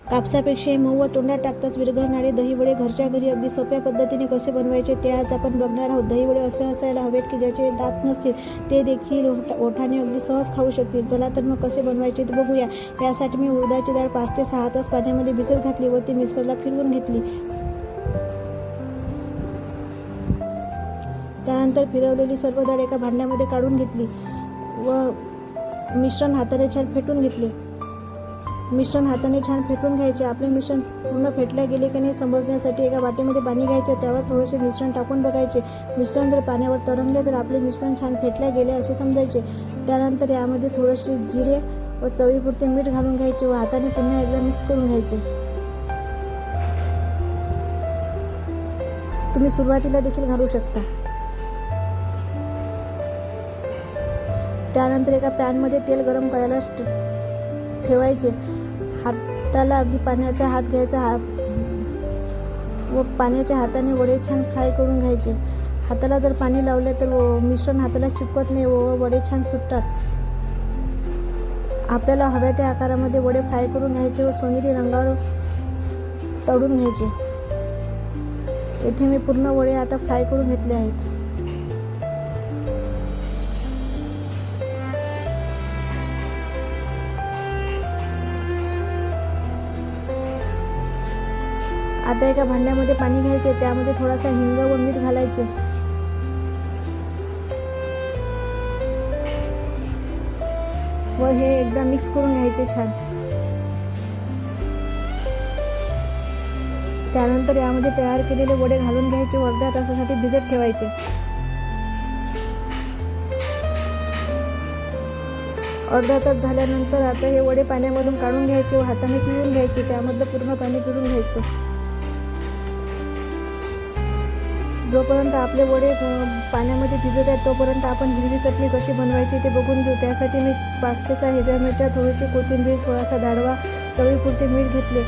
कापसापेक्षाही मऊ व तोंडात टाकताच विरघळणारे दहीवडे घरच्या घरी अगदी सोप्या पद्धतीने कसे बनवायचे ते आज आपण बघणार आहोत. दहीवडे असे असायला हवेत की ज्याचे दात नसतील ते देखील ओठाने अगदी सहज खाऊ शकतील. चला तर मग कसे बनवायचे ते बघूया. यासाठी मी उडदाची डाळ 5 ते 6 तास पाण्यामध्ये भिजत घातली व ती मिक्सरला फिरवून घेतली. त्यानंतर फिरवलेली सर्व डाळ एका भांड्यामध्ये काढून घेतली व मिश्रण हाताने छान फेटून घेतले. मिश्रण हाताने छान फेटून घ्यायचे. आपले मिश्रण पूर्ण फेटले गेले की नाही समजण्यासाठी एका वाटीमध्ये पाणी घ्यायचे. त्यावर थोडेसे मिश्रण टाकून बघायचे. मिश्रण जर पाण्यावर तरंगले तर आपले मिश्रण छान फेटले गेले असे समजायचे. त्यानंतर यामध्ये थोडेसे जिरे व चवीपुरते मीठ घालून घ्यायचे व हाताने पुन्हा एकदा मिक्स करून घ्यायचे. तुम्ही सुरुवातीला देखील घालू शकता. त्यानंतर एका पॅनमध्ये तेल गरम करायला ठेवायचे. हाताला अगदी पाण्याचा हात घ्यायचा व पाण्याच्या हाताने वडे छान फ्राय करून घ्यायचे. हाताला जर पाणी लावले तर मिश्रण हाताला चिपकत नाही व वडे छान सुटतात. आपल्याला हव्या त्या आकारामध्ये वडे फ्राय करून घ्यायचे व सोनेरी रंगावर तळून घ्यायचे. येथे मी पूर्ण वडे आता फ्राय करून घेतले आहेत. आता एका भांड्यामध्ये पाणी घ्यायचे. त्यामध्ये थोडासा हिंग व मीठ घालायचे. व हे एकदा मिक्स करून घ्यायचे छान. त्यानंतर यामध्ये तयार केलेले वडे घालून घ्यायचे व अर्ध्या तासासाठी भिजत ठेवायचे. अर्धा तास झाल्यानंतर आता हे वडे पाण्यामधून काढून घ्यायचे व हाताने पिळून घ्यायचे. त्यामधलं पूर्ण पाणी पिळून घ्यायचं. जोपर्यंत आपले वडे पाण्यामध्ये भिजत आहेत तोपर्यंत आपण हिरवी चटणी कशी बनवायची ते बघून घेऊ. त्यासाठी मी 5 ते 6 हिरव्या मिरच्या, थोडीशी कोथिंबीर, थोडासा दाडवा, चवीपुरते मीठ घेतले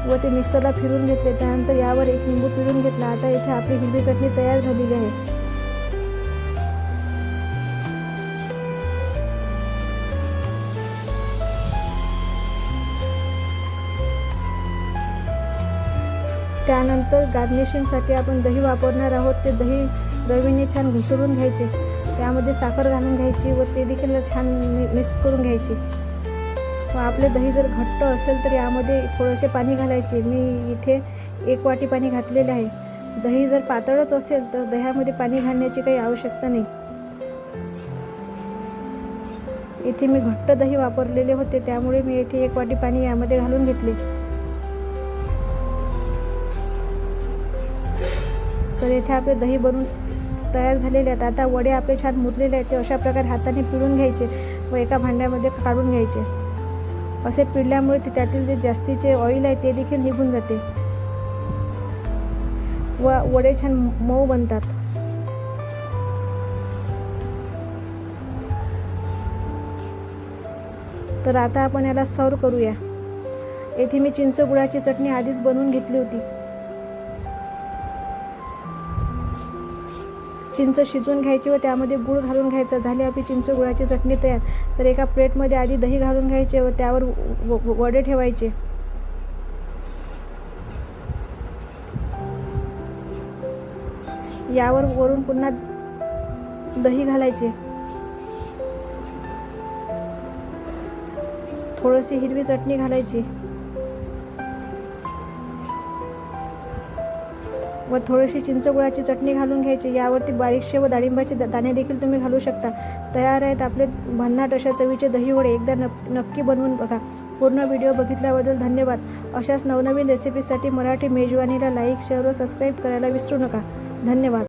व ते मिक्सरला फिरवून घेतले. त्यानंतर यावर 1 लिंबू पिळून घेतला. आता इथे आपली हिरवी चटणी तयार झालेली आहे. त्यानंतर गार्निशिंगसाठी आपण दही वापरणार आहोत. ते दही रवीने छान घुसळून घ्यायचे. त्यामध्ये साखर घालून घ्यायची व ते देखील छान मिक्स करून घ्यायचे. व आपले दही जर घट्ट असेल तर यामध्ये थोडेसे पाणी घालायचे. मी इथे 1 वाटी पाणी घातलेले आहे. दही जर पातळच असेल तर दह्यामध्ये पाणी घालण्याची काही आवश्यकता नाही. इथे मी घट्ट दही वापरलेले होते त्यामुळे मी इथे 1 वाटी पाणी यामध्ये घालून घेतले. तर येथे आपले दही बनून तयार झालेले आहेत. आता वडे आपले छान मुरलेले आहेत. ते अशा प्रकारे हाताने पिळून घ्यायचे व एका भांड्यामध्ये काढून घ्यायचे. असे पिळल्यामुळे त्यातील जे जास्तीचे ऑइल आहे ते देखील निघून जाते व वडे छान मऊ बनतात. तर आता आपण याला सर्व करूया. येथे मी चिंच गुळाची चटणी आधीच बनवून घेतली होती. चिंच शिजवून घ्यायची व त्यामध्ये गूळ घालून घ्यायचा. झाली आपली चिंच गुळाची चटणी तयार. तर एका प्लेटमध्ये आधी दही घालून घ्यायचे व त्यावर वडे ठेवायचे. यावर वरून पुन्हा दही घालायचे. थोडीशी हिरवी चटणी घालायची व थोडीशी चिंच गुळाची चटणी घालून घ्यायची. यावरती बारीकशे व डाळिंबाचे दाणे देखील तुम्ही घालू शकता. तयार आहेत आपले भन्नाट अशा चवीचे दही वडे. एकदा नक्की बनवून बघा. पूर्ण व्हिडिओ बघितल्याबद्दल धन्यवाद. अशाच नवनवीन रेसिपीसाठी मराठी मेजवानीला लाईक, शेअर व सबस्क्राईब करायला विसरू नका. धन्यवाद.